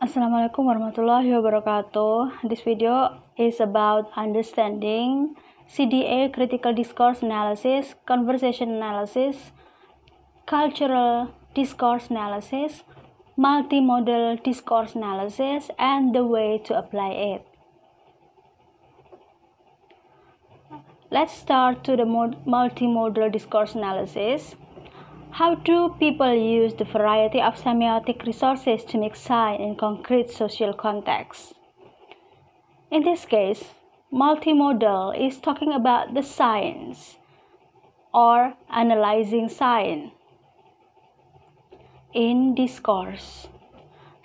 Assalamualaikum warahmatullahi wabarakatuh. This video is about understanding CDA, critical discourse analysis, conversation analysis, cultural discourse analysis, multimodal discourse analysis, and the way to apply it. Let's start to the multimodal discourse analysis. How do people use the variety of semiotic resources to make sign in concrete social contexts? In this case, multimodal is talking about the science or analyzing sign in discourse.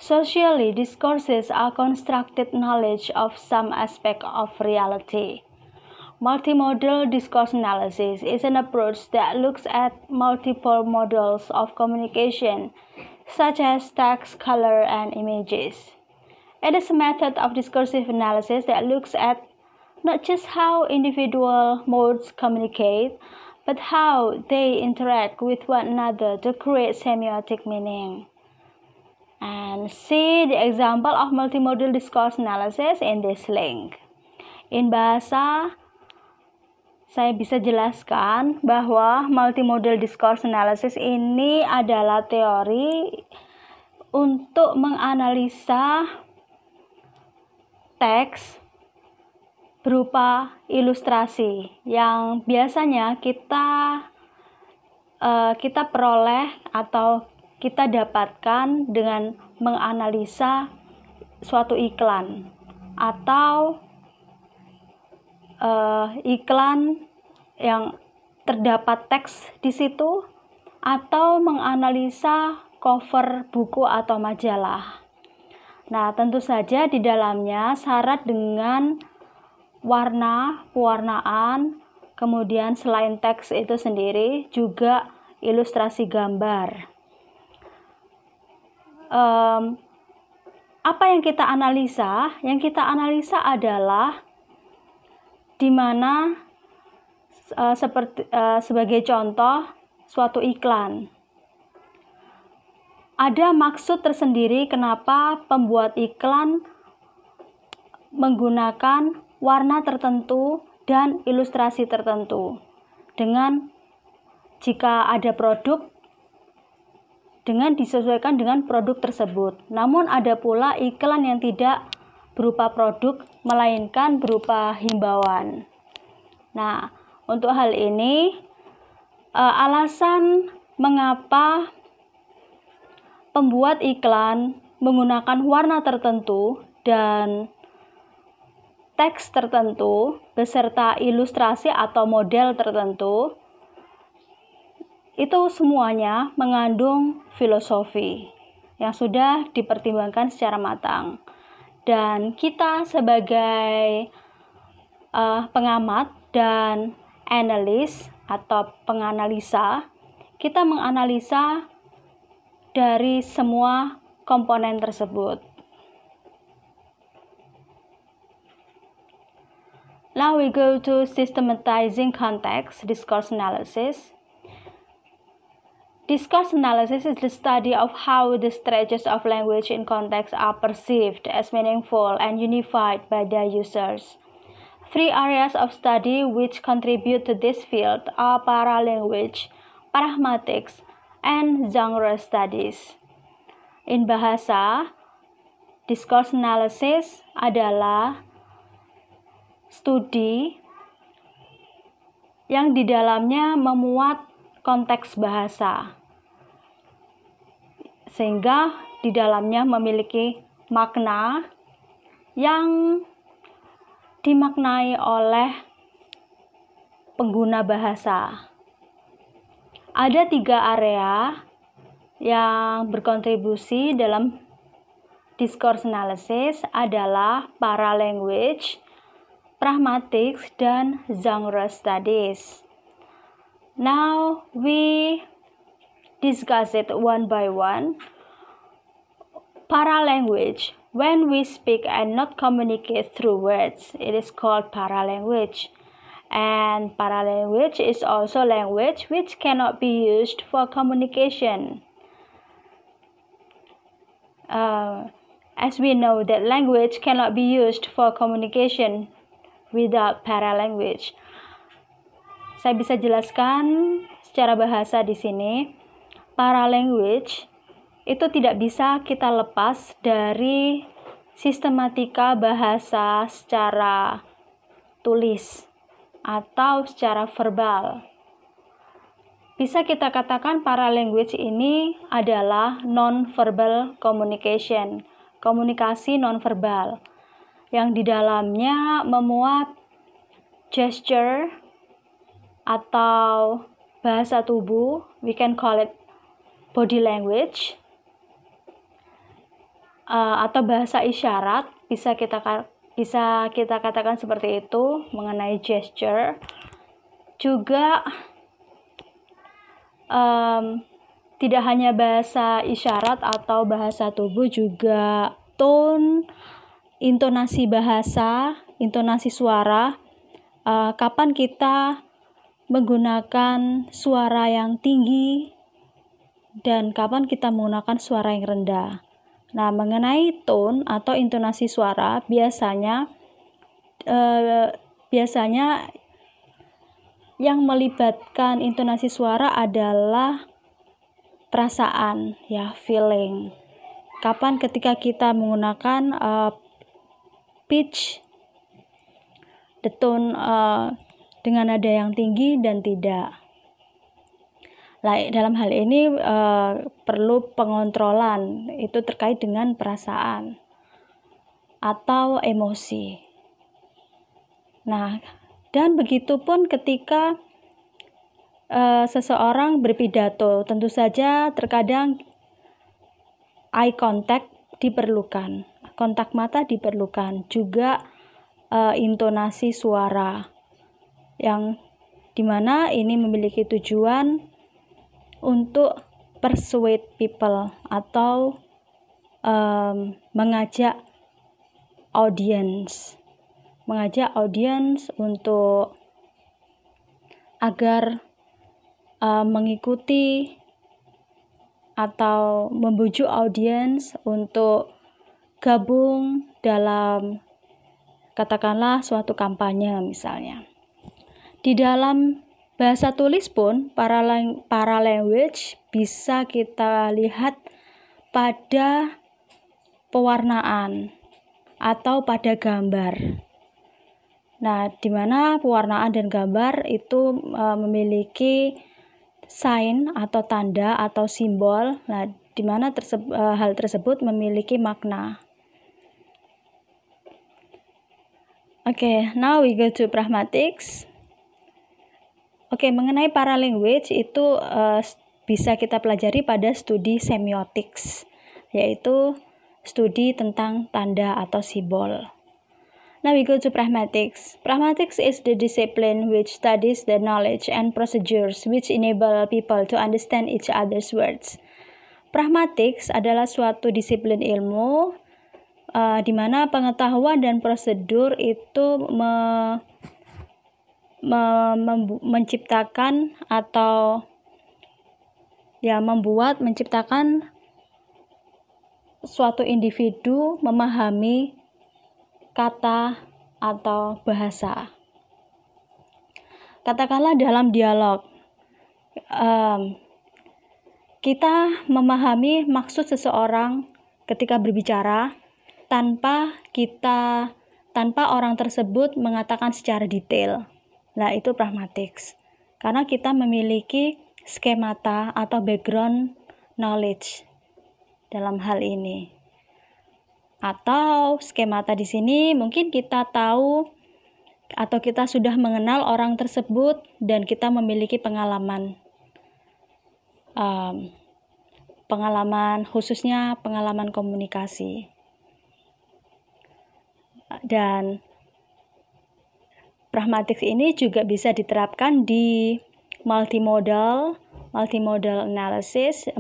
Socially, discourses are constructed knowledge of some aspect of reality. Multimodal discourse analysis is an approach that looks at multiple models of communication, such as text, color, and images. It is a method of discursive analysis that looks at not just how individual modes communicate, but how they interact with one another to create semiotic meaning. And see the example of multimodal discourse analysis in this link. In bahasa, saya bisa jelaskan bahwa multimodal discourse analysis ini adalah teori untuk menganalisa teks berupa ilustrasi yang biasanya kita peroleh atau kita dapatkan dengan menganalisa suatu iklan atau iklan yang terdapat teks di situ, atau menganalisa cover buku atau majalah. Nah, tentu saja di dalamnya syarat dengan warna, pewarnaan, kemudian selain teks itu sendiri juga ilustrasi gambar. Apa yang kita analisa? Yang kita analisa adalah di mana sebagai contoh suatu iklan. Ada maksud tersendiri kenapa pembuat iklan menggunakan warna tertentu dan ilustrasi tertentu. Dengan jika ada produk, dengan disesuaikan dengan produk tersebut. Namun ada pula iklan yang tidak berupa produk, melainkan berupa himbauan. Nah, untuk hal ini, alasan mengapa pembuat iklan menggunakan warna tertentu dan teks tertentu beserta ilustrasi atau model tertentu, itu semuanya mengandung filosofi yang sudah dipertimbangkan secara matang. Dan kita sebagai pengamat dan analis atau penganalisa, kita menganalisa dari semua komponen tersebut. Now we go to systematizing context, discourse analysis. Discourse analysis is the study of how the stretches of language in context are perceived as meaningful and unified by their users. Three areas of study which contribute to this field are paralanguage, pragmatics, and genre studies. In bahasa, discourse analysis adalah studi yang di dalamnya memuat konteks bahasa, sehingga di dalamnya memiliki makna yang dimaknai oleh pengguna bahasa. Ada 3 area yang berkontribusi dalam discourse analysis adalah paralanguage, pragmatics, dan genre studies. Now we discuss it one by one. Paralanguage. When we speak and not communicate through words, it is called paralanguage. And paralanguage is also language which cannot be used for communication. as we know that language cannot be used for communication without paralanguage. Saya bisa jelaskan secara bahasa di sini. Paralanguage itu tidak bisa kita lepas dari sistematika bahasa secara tulis atau secara verbal. Bisa kita katakan paralanguage ini adalah non-verbal communication, komunikasi non-verbal, yang di dalamnya memuat gesture atau bahasa tubuh, we can call it body language, atau bahasa isyarat, bisa kita katakan seperti itu mengenai gesture. Juga tidak hanya bahasa isyarat atau bahasa tubuh, juga tone, intonasi bahasa, intonasi suara, kapan kita menggunakan suara yang tinggi dan kapan kita menggunakan suara yang rendah. Nah, mengenai tone atau intonasi suara, biasanya yang melibatkan intonasi suara adalah perasaan, ya, feeling. Kapan ketika kita menggunakan pitch, the tone dengan nada yang tinggi dan tidak. Dalam hal ini perlu pengontrolan, itu terkait dengan perasaan atau emosi. Nah, dan begitu pun ketika seseorang berpidato, tentu saja terkadang eye contact diperlukan, kontak mata diperlukan, juga intonasi suara, yang dimana ini memiliki tujuan untuk persuade people atau mengajak audience untuk agar mengikuti atau membujuk audiens untuk gabung dalam, katakanlah, suatu kampanye misalnya. Di dalam bahasa tulis pun paralanguage bisa kita lihat pada pewarnaan atau pada gambar. Nah, di mana pewarnaan dan gambar itu memiliki sign atau tanda atau simbol. Nah, di mana hal tersebut memiliki makna. Okay, now we go to pragmatics. Mengenai paralanguage itu bisa kita pelajari pada studi semiotics, yaitu studi tentang tanda atau simbol. Now we go to pragmatics. Pragmatics is the discipline which studies the knowledge and procedures which enable people to understand each other's words. Pragmatics adalah suatu disiplin ilmu di mana pengetahuan dan prosedur itu menciptakan atau menciptakan suatu individu memahami kata atau bahasa. Katakanlah dalam dialog, kita memahami maksud seseorang ketika berbicara tanpa orang tersebut mengatakan secara detail. Nah, itu pragmatics. Karena kita memiliki skemata atau background knowledge dalam hal ini. Atau skemata di sini mungkin kita tahu atau kita sudah mengenal orang tersebut dan kita memiliki pengalaman khususnya pengalaman komunikasi. Dan pragmatics ini juga bisa diterapkan di multimodal analysis,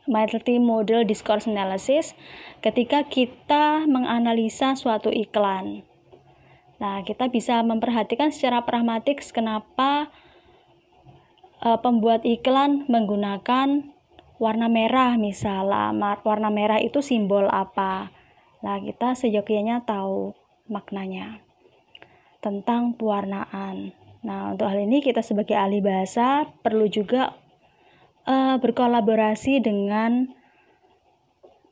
multimodal discourse analysis, ketika kita menganalisa suatu iklan. Nah, kita bisa memperhatikan secara pragmatik kenapa pembuat iklan menggunakan warna merah misalnya, warna merah itu simbol apa. Nah, kita seyogyanya tahu maknanya tentang pewarnaan. Nah, untuk hal ini kita sebagai ahli bahasa perlu juga berkolaborasi dengan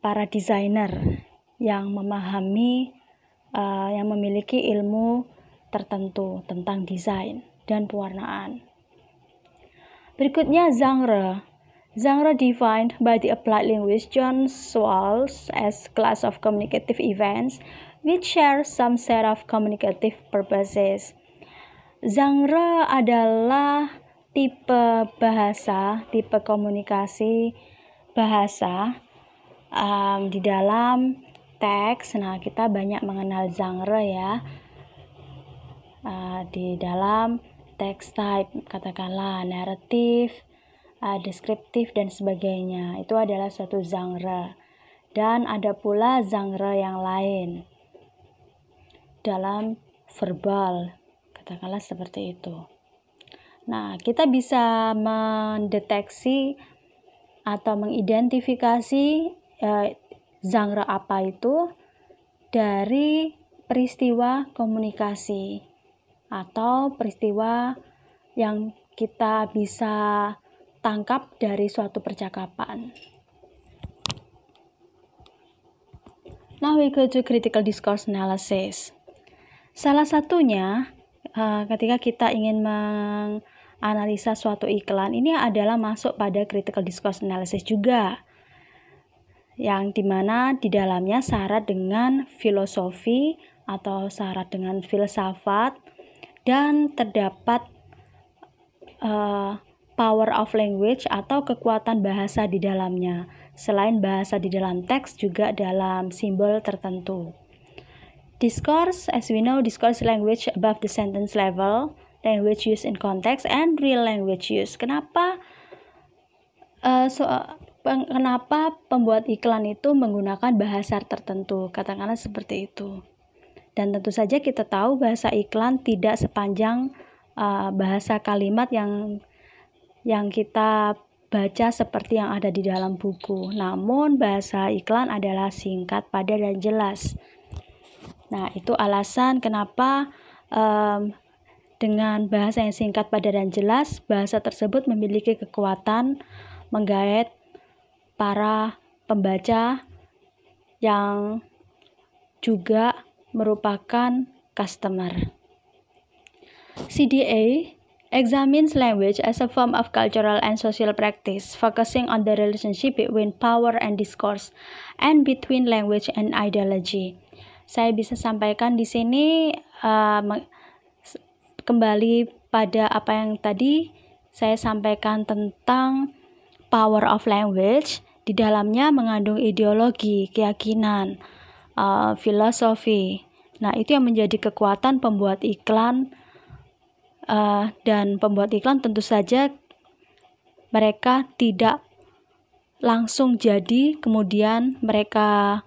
para desainer yang memahami, yang memiliki ilmu tertentu tentang desain dan pewarnaan. Berikutnya genre. Genre defined by the applied linguist John Rawls as class of communicative events which share some set of communicative purposes. Genre adalah tipe bahasa, tipe komunikasi bahasa di dalam teks. Nah, kita banyak mengenal genre ya. Di dalam teks type, katakanlah naratif, deskriptif dan sebagainya. Itu adalah suatu genre. Dan ada pula genre yang lain dalam verbal, katakanlah seperti itu. Nah, kita bisa mendeteksi atau mengidentifikasi genre apa itu dari peristiwa komunikasi atau peristiwa yang kita bisa tangkap dari suatu percakapan. Now we go to critical discourse analysis. Salah satunya ketika kita ingin menganalisa suatu iklan, ini adalah masuk pada critical discourse analysis juga, yang dimana di dalamnya syarat dengan filosofi atau syarat dengan filsafat, dan terdapat power of language atau kekuatan bahasa di dalamnya. Selain bahasa di dalam teks, juga dalam simbol tertentu. Discourse, as we know, discourse language above the sentence level, language use in context, and real language use. Kenapa pembuat iklan itu menggunakan bahasa tertentu? Katakanlah seperti itu. Dan tentu saja kita tahu bahasa iklan tidak sepanjang bahasa kalimat yang kita baca seperti yang ada di dalam buku. Namun bahasa iklan adalah singkat, padat, dan jelas. Nah, itu alasan kenapa dengan bahasa yang singkat, padat, dan jelas, bahasa tersebut memiliki kekuatan menggait para pembaca yang juga merupakan customer. CDA examines language as a form of cultural and social practice, focusing on the relationship between power and discourse, and between language and ideology. Saya bisa sampaikan di sini kembali pada apa yang tadi saya sampaikan tentang power of language. Di dalamnya mengandung ideologi, keyakinan, filosofi. Nah, itu yang menjadi kekuatan pembuat iklan, dan pembuat iklan tentu saja mereka tidak langsung jadi kemudian mereka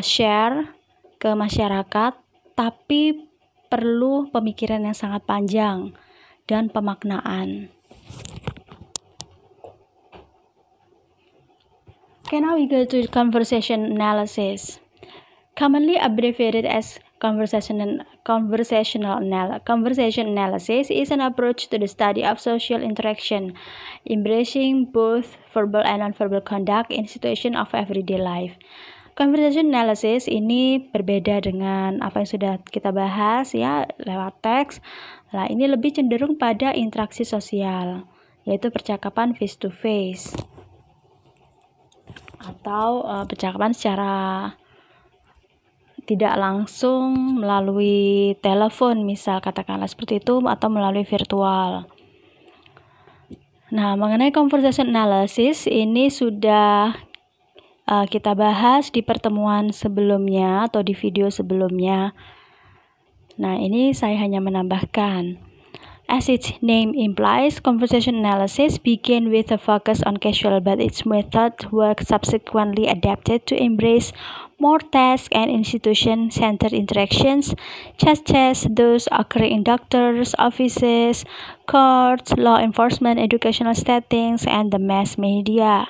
share ke masyarakat, tapi perlu pemikiran yang sangat panjang dan pemaknaan. Okay, now we go to conversation analysis. Commonly abbreviated as conversation analysis is an approach to the study of social interaction, embracing both verbal and non-verbal conduct in situation of everyday life. Conversation analysis ini berbeda dengan apa yang sudah kita bahas ya lewat teks. Nah, ini lebih cenderung pada interaksi sosial, yaitu percakapan face to face atau percakapan secara tidak langsung melalui telepon, misal katakanlah seperti itu, atau melalui virtual. Nah, mengenai conversation analysis ini sudah kita bahas di pertemuan sebelumnya atau di video sebelumnya. Nah, ini saya hanya menambahkan. As its name implies, conversation analysis began with a focus on casual, but its method were subsequently adapted to embrace more task and institution-centered interactions, such as those occurring in doctors' offices, courts, law enforcement, educational settings, and the mass media.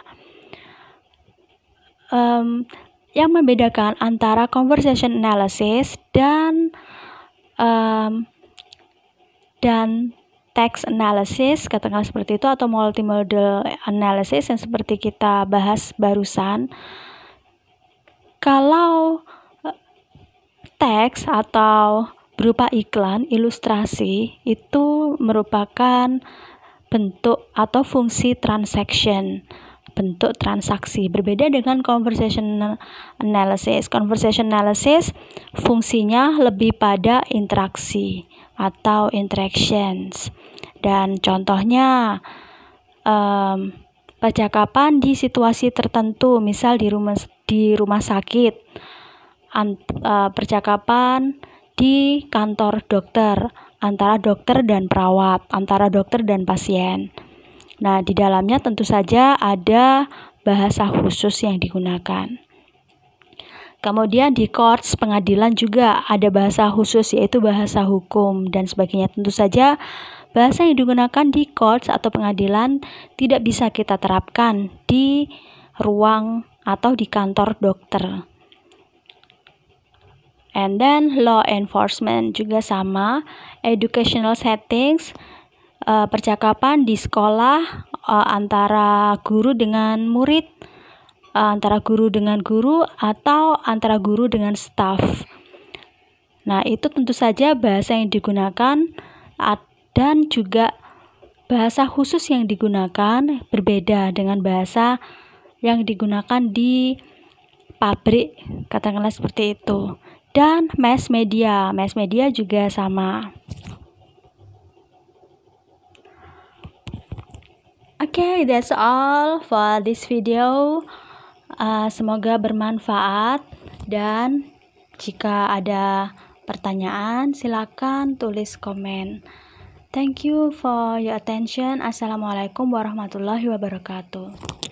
Yang membedakan antara conversation analysis dan text analysis, katakanlah seperti itu, atau multimodal analysis yang seperti kita bahas barusan. Kalau teks atau berupa iklan, ilustrasi, itu merupakan bentuk atau fungsi transaction, bentuk transaksi. Berbeda dengan conversation analysis. Conversation analysis fungsinya lebih pada interaksi atau interactions. Dan contohnya percakapan di situasi tertentu, misal di rumah sakit, percakapan di kantor dokter, antara dokter dan perawat, antara dokter dan pasien. Nah, di dalamnya tentu saja ada bahasa khusus yang digunakan. Kemudian di courts, pengadilan juga ada bahasa khusus, yaitu bahasa hukum dan sebagainya. Tentu saja bahasa yang digunakan di courts atau pengadilan tidak bisa kita terapkan di ruang atau di kantor dokter. And then law enforcement juga sama. Educational settings, percakapan di sekolah antara guru dengan murid, antara guru dengan guru, atau antara guru dengan staff. Nah, itu tentu saja bahasa yang digunakan dan juga bahasa khusus yang digunakan berbeda dengan bahasa yang digunakan di pabrik, katakanlah seperti itu. Dan mass media juga sama. Okay, that's all for this video. Semoga bermanfaat, dan jika ada pertanyaan silakan tulis komen. Thank you for your attention. Assalamualaikum warahmatullahi wabarakatuh.